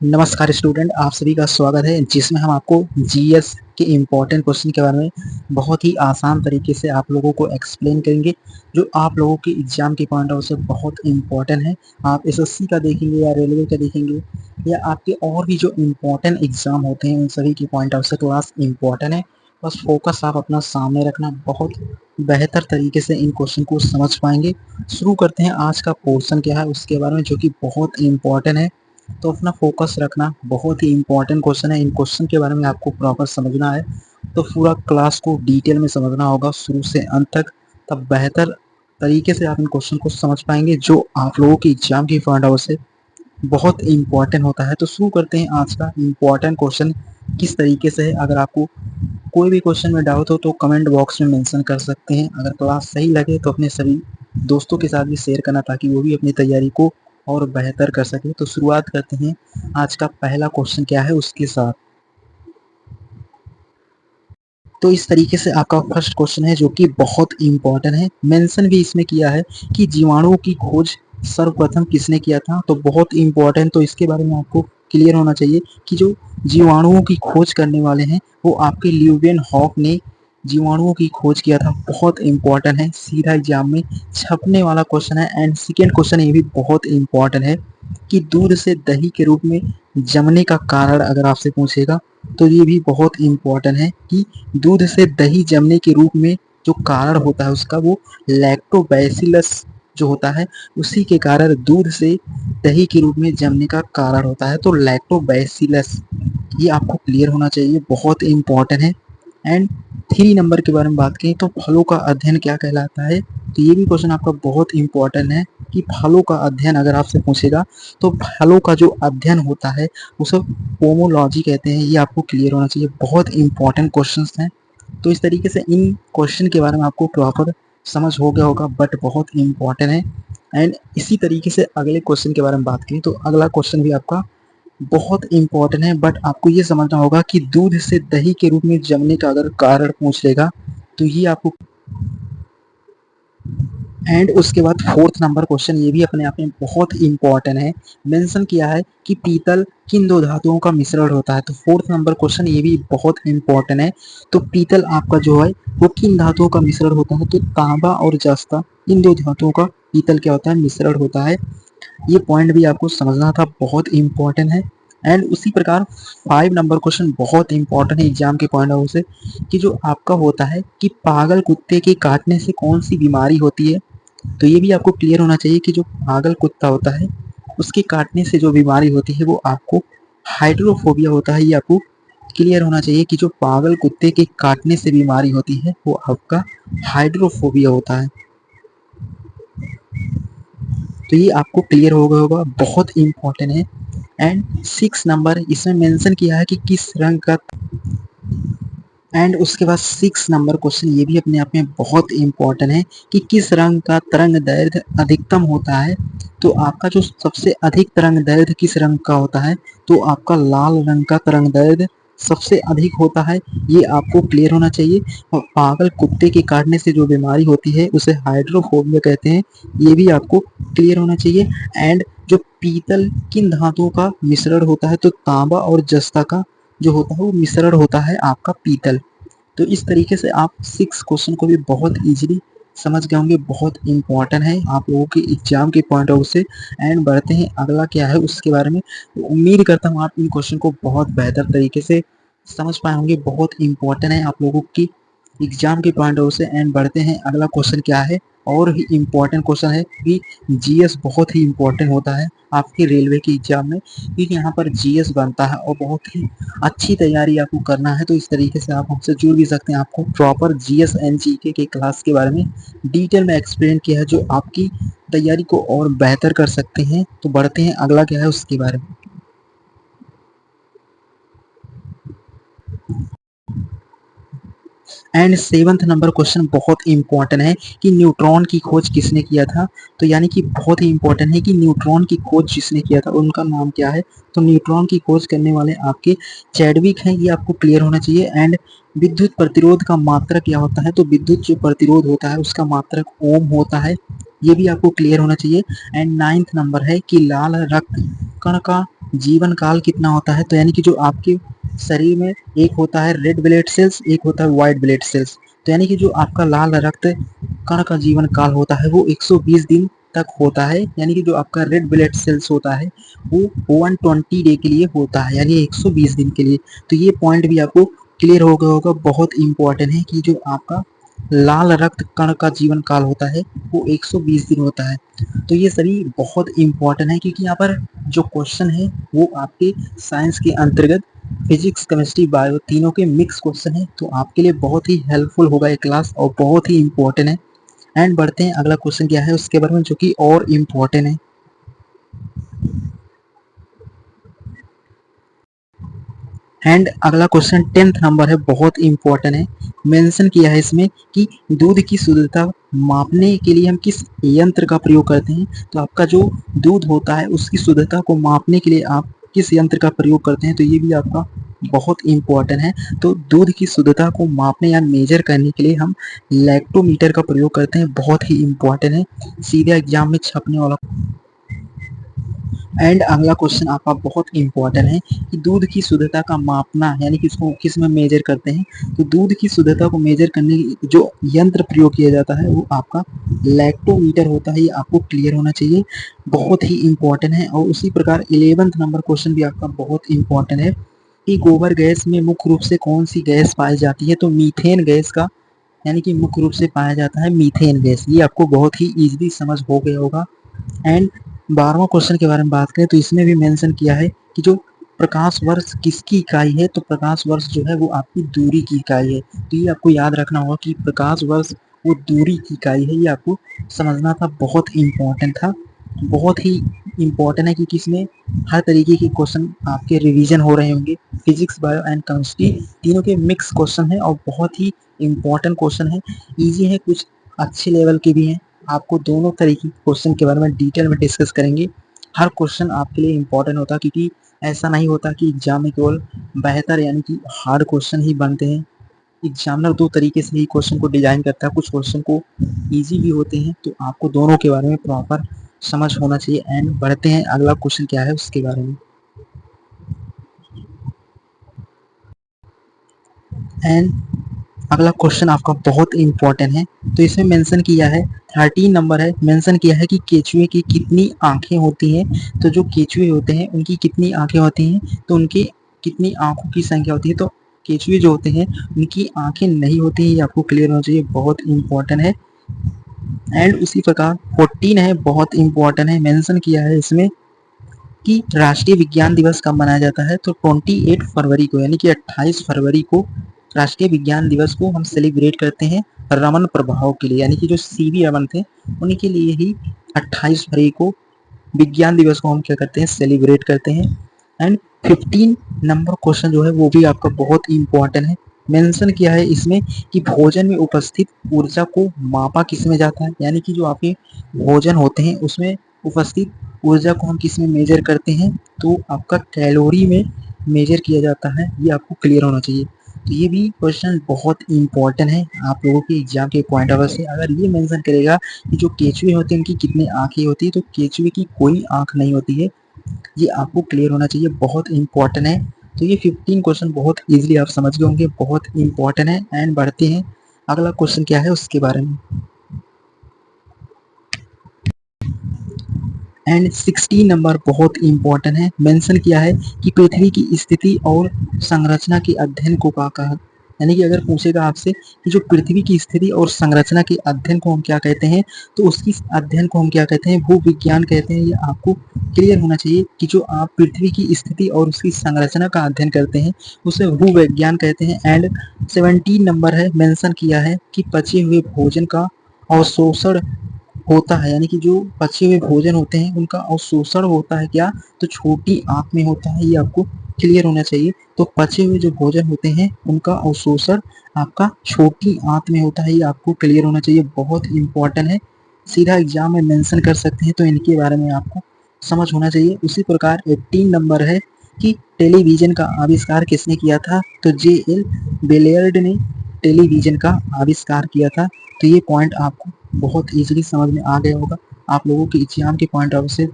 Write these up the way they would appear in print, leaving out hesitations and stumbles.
नमस्कार स्टूडेंट, आप सभी का स्वागत है जिसमें हम आपको जीएस के इम्पोर्टेंट क्वेश्चन के बारे में बहुत ही आसान तरीके से आप लोगों को एक्सप्लेन करेंगे, जो आप लोगों के एग्जाम के पॉइंट ऑफ से बहुत इम्पोर्टेंट है। आप एसएससी का देखेंगे या रेलवे का देखेंगे या आपके और भी जो इम्पोर्टेंट एग्जाम होते हैं उन सभी के पॉइंट ऑफ से क्लास इम्पोर्टेंट है। बस फोकस आप अपना सामने रखना, बहुत बेहतर तरीके से इन क्वेश्चन को समझ पाएंगे। शुरू करते हैं आज का पोर्शन क्या है उसके बारे में, जो कि बहुत इम्पोर्टेंट है। तो अपना फोकस रखना, बहुत ही इंपॉर्टेंट क्वेश्चन है। इन क्वेश्चन के बारे में आपको प्रॉपर समझना है, तो पूरा क्लास को डिटेल में समझना होगा शुरू से अंत तक, तब बेहतर तरीके से आप इन क्वेश्चन को समझ पाएंगे जो आप लोगों की एग्जाम की पॉइंट ऑफ से बहुत इंपॉर्टेंट होता है। तो शुरू करते हैं आज का इंपॉर्टेंट क्वेश्चन किस तरीके से है। अगर आपको कोई भी क्वेश्चन में डाउट हो तो कमेंट बॉक्स में मेंशन कर सकते हैं। अगर क्लास सही लगे तो अपने सभी दोस्तों के साथ भी शेयर करना, ताकि वो भी अपनी तैयारी को और बेहतर कर सके। तो शुरुआत करते हैं आज का पहला क्वेश्चन क्या है उसके साथ। तो इस तरीके से आपका फर्स्ट क्वेश्चन है जो कि बहुत इंपॉर्टेंट है। मेंशन भी इसमें किया है कि जीवाणुओं की खोज सर्वप्रथम किसने किया था, तो बहुत इंपॉर्टेंट। तो इसके बारे में आपको क्लियर होना चाहिए कि जो जीवाणुओं की खोज करने वाले हैं वो आपके ल्यूवेनहॉफ ने जीवाणुओं की खोज किया था। बहुत इंपॉर्टेंट है, सीधा एग्जाम में छपने वाला क्वेश्चन है। एंड सेकेंड क्वेश्चन ये भी बहुत इंपॉर्टेंट है कि दूध से दही के रूप में जमने का कारण अगर आपसे पूछेगा तो ये भी बहुत इंपॉर्टेंट है कि दूध से दही जमने के रूप में जो कारण होता है उसका वो लैक्टोबैसिलस जो होता है, उसी के कारण दूध से दही के रूप में जमने का कारण होता है। तो लैक्टोबैसिलस ये आपको क्लियर होना चाहिए, बहुत इंपॉर्टेंट है। एंड 3 नंबर के बारे में बात करें तो फलों का अध्ययन क्या कहलाता है, तो ये भी क्वेश्चन आपका बहुत इंपॉर्टेंट है कि फलों का अध्ययन अगर आपसे पूछेगा तो फलों का जो अध्ययन होता है उसे पोमोलॉजी कहते हैं। ये आपको क्लियर होना चाहिए, बहुत इंपॉर्टेंट क्वेश्चंस हैं। तो इस तरीके से इन क्वेश्चन के बारे में आपको प्रॉपर समझ हो गया होगा, बट बहुत इंपॉर्टेंट है। एंड इसी तरीके से अगले क्वेश्चन के बारे में बात करें तो अगला क्वेश्चन भी आपका बहुत इंपॉर्टेंट है, बट आपको ये समझना होगा कि दूध से दही के रूप में जमने का अगर कारण पूछ लेगा तो ये आपको। एंड उसके बाद फोर्थ नंबर क्वेश्चन ये भी अपने आप में बहुत इंपॉर्टेंट है। मेंशन किया है कि पीतल किन दो धातुओं का मिश्रण होता है, तो फोर्थ नंबर क्वेश्चन ये भी बहुत इंपॉर्टेंट है। तो पीतल आपका जो है वो किन धातुओं का मिश्रण होता है, तो तांबा और जस्ता, इन दो धातुओं का पीतल क्या होता है, मिश्रण होता है। ये पॉइंट भी आपको समझना था, बहुत इंपॉर्टेंट है। एंड उसी प्रकार 5 नंबर क्वेश्चन बहुत इंपॉर्टेंट है एग्जाम के पॉइंट ऑफ व्यू से, कि जो आपका होता है कि पागल कुत्ते के काटने से कौन सी बीमारी होती है, तो ये भी आपको क्लियर होना चाहिए कि जो पागल कुत्ता होता है उसके काटने से जो बीमारी होती है वो आपको हाइड्रोफोबिया होता है। ये आपको क्लियर होना चाहिए कि जो पागल कुत्ते के काटने से बीमारी होती है वो आपका हाइड्रोफोबिया होता है। तो ये आपको क्लियर हो गया होगा, बहुत इंपॉर्टेंट है। एंड 6 नंबर इसमें मेंशन किया है कि किस रंग का। एंड उसके बाद 6 नंबर क्वेश्चन ये भी अपने आप में बहुत इंपॉर्टेंट है कि किस रंग का तरंग दैर्ध्य अधिकतम होता है, तो आपका जो सबसे अधिक तरंग दैर्ध्य किस रंग का होता है, तो आपका लाल रंग का तरंग दैर्ध्य सबसे अधिक होता है। ये आपको क्लियर होना चाहिए। और पागल कुत्ते के काटने से जो बीमारी होती है उसे हाइड्रोफोबिया कहते हैं, ये भी आपको क्लियर होना चाहिए। एंड जो पीतल किन धातुओं का मिश्रण होता है, तो तांबा और जस्ता का जो होता है वो मिश्रण होता है आपका पीतल। तो इस तरीके से आप 6 क्वेश्चन को भी बहुत इजीली समझ गए होंगे, बहुत इंपॉर्टेंट है आप लोगों के एग्जाम के पॉइंट ऑफ से। एंड बढ़ते हैं अगला क्या है उसके बारे में। तो उम्मीद करता हूँ आप इन क्वेश्चन को बहुत बेहतर तरीके से समझ पाए होंगे, बहुत इंपॉर्टेंट है आप लोगों की एग्जाम के पॉइंट ऑफ से। एंड बढ़ते हैं अगला क्वेश्चन क्या है, और ही इम्पोर्टेंट क्वेश्चन है कि जीएस बहुत ही इम्पोर्टेंट होता है आपके रेलवे की एग्जाम में, क्योंकि यहाँ पर जीएस बनता है और बहुत ही अच्छी तैयारी आपको करना है। तो इस तरीके से आप हमसे जुड़ भी सकते हैं। आपको प्रॉपर जीएस एंड जीके के क्लास के बारे में डिटेल में एक्सप्लेन किया है, जो आपकी तैयारी को और बेहतर कर सकते हैं। तो बढ़ते हैं अगला क्या है उसके बारे में। एंड 7th नंबर क्वेश्चन बहुत इंपॉर्टेंट है कि न्यूट्रॉन की खोज किसने किया था, तो यानी कि बहुत ही इंपॉर्टेंट है कि न्यूट्रॉन की खोज जिसने किया था उनका नाम क्या है, तो न्यूट्रॉन की खोज करने वाले आपके चैडविक हैं, ये आपको क्लियर होना चाहिए। एंड विद्युत प्रतिरोध का मात्रक क्या होता है, तो विद्युत जो प्रतिरोध होता है उसका मात्रक ओम होता है, ये भी आपको क्लियर होना चाहिए। एंड 9th नंबर है कि लाल रक्त कण का जीवन काल कितना होता है, तो यानी कि जो आपके शरीर में एक होता है रेड ब्लड सेल्स, एक होता है व्हाइट ब्लड सेल्स, तो यानी कि जो आपका लाल रक्त कण का जीवन काल होता है वो 120 दिन तक होता है, यानी कि जो आपका रेड ब्लड सेल्स होता है वो 120 डे के लिए होता है, यानी 120 दिन के लिए। तो ये पॉइंट भी आपको क्लियर हो गया होगा, बहुत इंपॉर्टेंट है कि जो आपका लाल रक्त कण का जीवन काल होता है वो 120 दिन होता है। तो ये सभी बहुत इंपॉर्टेंट है क्योंकि यहाँ पर जो क्वेश्चन है वो आपके साइंस के अंतर्गत फिजिक्स केमिस्ट्री बायो तीनों के मिक्स क्वेश्चन है, तो आपके लिए बहुत ही हेल्पफुल होगा ये क्लास और बहुत ही इंपॉर्टेंट है। एंड बढ़ते हैं अगला क्वेश्चन क्या है उसके बारे में जो कि और इम्पोर्टेंट है। एंड अगला क्वेश्चन 10th नंबर है, बहुत इंपॉर्टेंट है। मेंशन किया है इसमें कि दूध की शुद्धता मापने के लिए हम किस यंत्र का प्रयोग करते हैं, तो आपका जो दूध होता है उसकी शुद्धता को मापने के लिए आप किस यंत्र का प्रयोग करते हैं, तो ये भी आपका बहुत इंपॉर्टेंट है। तो दूध की शुद्धता को मापने या मेजर करने के लिए हम लैक्टोमीटर का प्रयोग करते हैं, बहुत ही इंपॉर्टेंट है, सीधे एग्जाम में छपने वाला। एंड अगला क्वेश्चन आपका बहुत इंपॉर्टेंट है कि दूध की शुद्धता का मापना यानी कि इसको किस में मेजर करते हैं, तो दूध की शुद्धता को मेजर करने की जो यंत्र प्रयोग किया जाता है वो आपका लैक्टोमीटर होता है, ये आपको क्लियर होना चाहिए, बहुत ही इंपॉर्टेंट है। और उसी प्रकार 11th नंबर क्वेश्चन भी आपका बहुत इंपॉर्टेंट है कि गोबर गैस में मुख्य रूप से कौन सी गैस पाई जाती है, तो मीथेन गैस का यानी कि मुख्य रूप से पाया जाता है मीथेन गैस, ये आपको बहुत ही इजीली समझ हो गया होगा। एंड 12वां क्वेश्चन के बारे में बात करें तो इसमें भी मेंशन किया है कि जो प्रकाश वर्ष किसकी इकाई है, तो प्रकाश वर्ष जो है वो आपकी दूरी की इकाई है, तो ये आपको याद रखना होगा कि प्रकाश वर्ष वो दूरी की इकाई है, ये आपको समझना था, बहुत इंपॉर्टेंट था, बहुत ही इंपॉर्टेंट है क्योंकि इसमें हर तरीके के क्वेश्चन आपके रिवीजन हो रहे होंगे, फिजिक्स बायो एंड केमिस्ट्री तीनों के मिक्स क्वेश्चन है और बहुत ही इंपॉर्टेंट क्वेश्चन है, इजी है, कुछ अच्छे लेवल के भी हैं। आपको दोनों तरीके के क्वेश्चन के बारे में डिटेल में डिस्कस करेंगे, हर क्वेश्चन आपके लिए इंपॉर्टेंट होता है क्योंकि ऐसा नहीं होता कि एग्जाम में केवल बेहतर यानी कि हार्ड क्वेश्चन ही बनते हैं, एग्जामिनर दो तरीके से ही क्वेश्चन को डिजाइन करता है, कुछ क्वेश्चन को इजी भी होते हैं, तो आपको दोनों के बारे में प्रॉपर समझ होना चाहिए। एंड बढ़ते हैं अगला क्वेश्चन क्या है उसके बारे में। एंड अगला क्वेश्चन आपका बहुत इंपॉर्टेंट है, तो इसमें मेंशन किया है 13 नंबर है, मेंशन किया है कि केचुए की कितनी आंखें होती हैं, तो जो केचुए होते हैं उनकी कितनी आंखें होती हैं, तो उनकी कितनी आंखों की संख्या होती है, तो केचुए जो होते हैं उनकी आंखें नहीं होती हैं, ये आपको क्लियर होना चाहिए, बहुत इंपॉर्टेंट है। एंड उसी प्रकार 14 है, बहुत इंपॉर्टेंट है, मेंशन किया है इसमें कि राष्ट्रीय विज्ञान दिवस कब मनाया जाता है, तो 28 फरवरी को यानी कि 28 फरवरी को राष्ट्रीय विज्ञान दिवस को हम सेलिब्रेट करते हैं रमन प्रभाव के लिए, यानी कि जो सीवी रमन थे उनके लिए ही 28 फरवरी को विज्ञान दिवस को हम क्या करते हैं, सेलिब्रेट करते हैं। एंड 15 नंबर क्वेश्चन जो है वो भी आपका बहुत इंपॉर्टेंट है, मेंशन किया है इसमें कि भोजन में उपस्थित ऊर्जा को मापा किस में जाता है, यानी कि जो आपके भोजन होते हैं उसमें उपस्थित ऊर्जा को हम किस में मेजर करते हैं, तो आपका कैलोरी में मेजर किया जाता है, ये आपको क्लियर होना चाहिए। तो ये भी क्वेश्चन बहुत इंपॉर्टेंट है आप लोगों के एग्जाम के पॉइंट ऑफ व्यू से, अगर ये मेंशन करेगा कि जो केचुए होते हैं उनकी कितनी आंखें होती है, तो केचुए की कोई आंख नहीं होती है, ये आपको क्लियर होना चाहिए, बहुत इंपॉर्टेंट है। तो ये 15 क्वेश्चन बहुत इजीली आप समझ गए होंगे, बहुत इंपॉर्टेंट है। एंड बढ़ते हैं अगला क्वेश्चन क्या है उसके बारे में। एंड 16 नंबर बहुत इंपॉर्टेंट है, मेंशन किया है कि पृथ्वी की स्थिति और संरचना के अध्ययन को क्या कहा, यानी कि अगर पूछेगा आपसे कि जो पृथ्वी की स्थिति और संरचना के अध्ययन को हम क्या कहते हैं, तो उसकी अध्ययन को हम क्या कहते हैं, भूविज्ञान कहते हैं, ये आपको क्लियर होना चाहिए कि जो आप पृथ्वी की स्थिति और उसकी संरचना का अध्ययन करते हैं उसे भूविज्ञान कहते हैं। एंड 17 नंबर है, मेंशन किया है कि पचे हुए भोजन का अवशोषण होता है, यानी कि जो पचे हुए भोजन होते हैं उनका अवशोषण होता है क्या, तो छोटी आंत में होता है, ये आपको क्लियर होना चाहिए। तो पचे हुए जो भोजन होते हैं उनका अवशोषण आपका छोटी आंत में होता है, ये आपको क्लियर होना चाहिए, बहुत इंपॉर्टेंट है, सीधा एग्जाम में मेंशन कर सकते हैं, तो इनके बारे में आपको समझ होना चाहिए। उसी प्रकार 18 नंबर है कि टेलीविज़न का आविष्कार किसने किया था? तो जे.एल. बेलेयर्ड ने टेलीविज़न का आविष्कार किया था। तो ये पॉइंट आपको बहुत ईज़िली समझ में आ गया होगा। आप लोगों के एग्ज़ाम के पॉइंट ऑफ व्यू से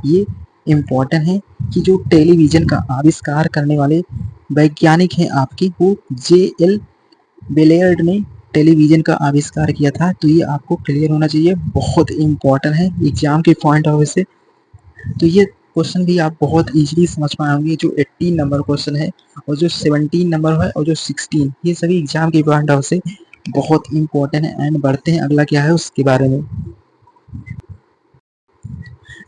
ये इम्पोर्टेंट है कि जो टेलीविज़न का आविष्कार करने वाले वैज्ञानिक हैं आपके, वो जे.एल. बेलेयर्ड ने टेलीविज़न का आविष्कार किया था। तो ये आपको क्लियर होना चाहिए, बहुत इम्पोर्टेंट है एग्ज़ाम के पॉइंट ऑफ व्यू से। तो ये क्वेश्चन भी आप बहुत ईज़िली समझ पाए होंगे। जो 18 नंबर क्वेश्चन है और जो 17 नंबर है और जो 16, ये सभी एग्ज़ाम के पॉइंट ऑफ से बहुत इम्पोर्टेंट है। एंड बढ़ते हैं अगला क्या है उसके बारे में।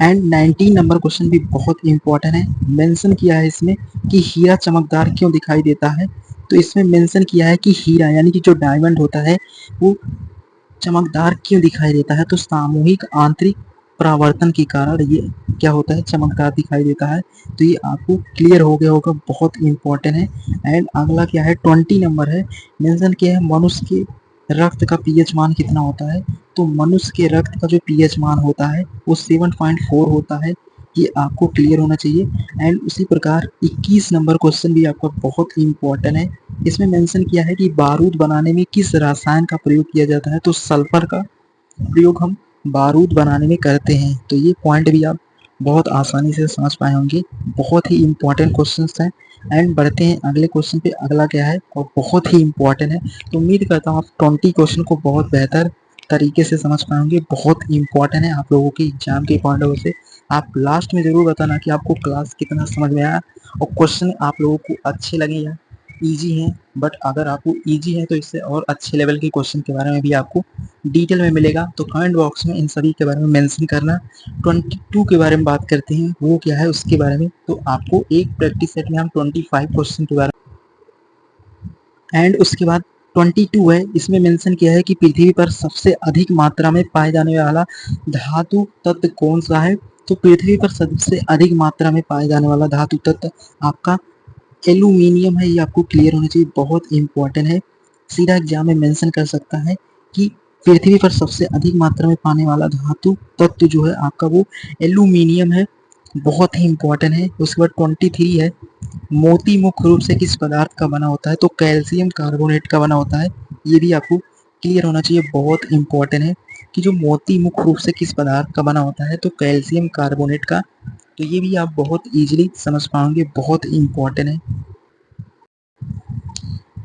एंड 19 नंबर क्वेश्चन भी बहुत इम्पोर्टेंट है। मेंशन किया है इसमें कि हीरा चमकदार क्यों दिखाई देता है। तो इसमें मेंशन किया है कि हीरा यानी कि जो डायमंड होता है वो चमकदार क्यों दिखाई देता है। तो सामूहिक आंतरिक परावर्तन के कारण ये क्या होता है, चमकदार दिखाई देता है। तो ये आपको क्लियर हो गया होगा, बहुत इम्पोर्टेंट है। एंड अगला क्या है 20 नंबर है। मेंशन किया है मनुष्य के रक्त का पीएच मान कितना होता है। तो मनुष्य के रक्त का जो पीएच मान होता है वो 7.4 होता है। ये आपको क्लियर होना चाहिए। एंड उसी प्रकार 21 नंबर क्वेश्चन भी आपका बहुत इम्पोर्टेंट है। इसमें मेंशन किया है कि बारूद बनाने में किस रसायन का प्रयोग किया जाता है। तो सल्फर का प्रयोग हम बारूद बनाने में करते हैं। तो ये पॉइंट भी आप बहुत आसानी से समझ पाए होंगे, बहुत ही इम्पोर्टेंट क्वेश्चंस हैं। एंड बढ़ते हैं अगले क्वेश्चन पे। अगला क्या है और बहुत ही इम्पोर्टेंट है। तो उम्मीद करता हूँ आप 20 क्वेश्चन को बहुत बेहतर तरीके से समझ पाएंगे, बहुत इम्पोर्टेंट है आप लोगों के एग्जाम के पॉइंट ऑफ व्यू से। आप लास्ट में ज़रूर बताना कि आपको क्लास कितना समझ में आया और क्वेश्चन आप लोगों को अच्छे लगे या ईजी हैं। बट अगर आपको ईजी है तो इससे और अच्छे लेवल के क्वेश्चन के बारे में भी आपको डिटेल में मिलेगा। तो कमेंट बॉक्स में इन सभी के बारे में मेंशन करना। 22 के बारे में बात करते हैं, वो क्या है उसके बारे में। तो आपको एक प्रैक्टिस सेट में हम 25 क्वेश्चन के बारे में। एंड उसके बाद 22 है, इसमें मेंशन किया है कि पृथ्वी पर सबसे अधिक मात्रा में पाए जाने वाला धातु तत्व कौन सा है। तो पृथ्वी पर सबसे अधिक मात्रा में पाए जाने वाला धातु तत्व आपका एल्यूमिनियम है। ये आपको क्लियर होना चाहिए, बहुत इंपॉर्टेंट है। सीधा एग्जाम में मेंशन कर सकता है कि पृथ्वी पर सबसे अधिक मात्रा में पाने वाला धातु तत्व जो है आपका वो एल्यूमिनियम है, बहुत ही इंपॉर्टेंट है। उसके बाद 23 है, मोती मुख्य रूप से किस पदार्थ का बना होता है। तो कैल्शियम कार्बोनेट का बना होता है। ये भी आपको क्लियर होना चाहिए, बहुत इंपॉर्टेंट है कि जो मोती मुख्य रूप से किस पदार्थ का बना होता है। तो कैल्शियम कार्बोनेट का। तो ये भी आप बहुत ईजिली समझ पाओगे, बहुत इंपॉर्टेंट है।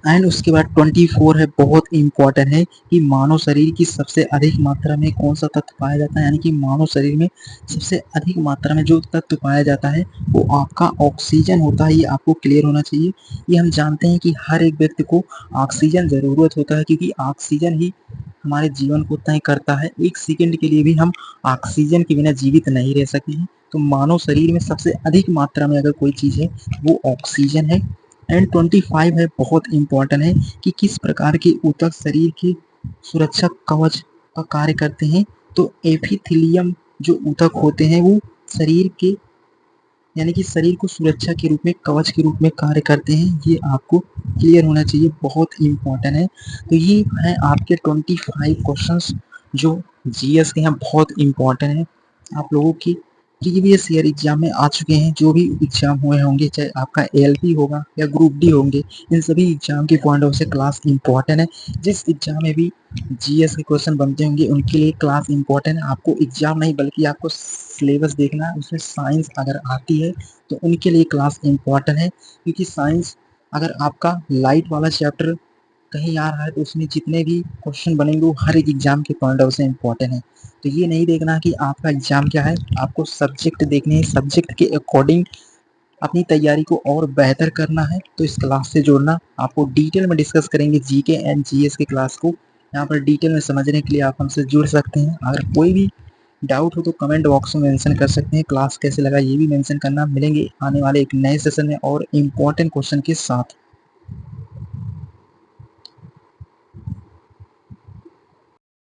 एंड उसके बाद 24 है, बहुत इंपॉर्टेंट है कि मानव शरीर की सबसे अधिक मात्रा में कौन सा तत्व पाया जाता है। यानी कि मानव शरीर में सबसे अधिक मात्रा में जो तत्व पाया जाता है वो आपका ऑक्सीजन होता है। ये आपको क्लियर होना चाहिए। ये हम जानते हैं कि हर एक व्यक्ति को ऑक्सीजन ज़रूरत होता है, क्योंकि ऑक्सीजन ही हमारे जीवन को तय करता है। एक सेकंड के लिए भी हम ऑक्सीजन के बिना जीवित नहीं रह सकते हैं। तो मानव शरीर में सबसे अधिक मात्रा में अगर कोई चीज़ है वो ऑक्सीजन है। एंड 25 है, बहुत इंपॉर्टेंट है कि किस प्रकार के ऊतक शरीर के सुरक्षा कवच का कार्य करते हैं। तो एपिथेलियम जो ऊतक होते हैं वो शरीर के यानी कि शरीर को सुरक्षा के रूप में कवच के रूप में कार्य करते हैं। ये आपको क्लियर होना चाहिए, बहुत इंपॉर्टेंट है। तो ये है आपके 25 क्वेश्चंस जो जीएस के हैं, बहुत इंपॉर्टेंट है। आप लोगों की प्रीवियस ईयर एग्जाम में आ चुके हैं, जो भी एग्जाम हुए होंगे, चाहे आपका एएलपी होगा या ग्रुप डी होंगे, इन सभी एग्जाम के पॉइंट ऑफ से क्लास इंपॉर्टेंट है। जिस एग्जाम में भी जीएस के क्वेश्चन बनते होंगे उनके लिए क्लास इंपॉर्टेंट है। आपको एग्जाम नहीं बल्कि आपको सिलेबस देखना है, उसमें साइंस अगर आती है तो उनके लिए क्लास इंपॉर्टेंट है। क्योंकि साइंस अगर आपका लाइट वाला चैप्टर कहीं आ रहा है तो उसमें जितने भी क्वेश्चन बनेंगे वो हर एक एग्जाम के पॉइंट ऑफ से इंपॉर्टेंट है। तो ये नहीं देखना कि आपका एग्जाम क्या है, आपको सब्जेक्ट देखने हैं, सब्जेक्ट के अकॉर्डिंग अपनी तैयारी को और बेहतर करना है। तो इस क्लास से जुड़ना, आपको डिटेल में डिस्कस करेंगे जीके एंड जीएस के क्लास को। यहाँ पर डिटेल में समझने के लिए आप हमसे जुड़ सकते हैं। अगर कोई भी डाउट हो तो कमेंट बॉक्स में मेंशन कर सकते हैं। क्लास कैसे लगा ये भी मेंशन करना। मिलेंगे आने वाले एक नए सेशन में और इम्पोर्टेंट क्वेश्चन के साथ।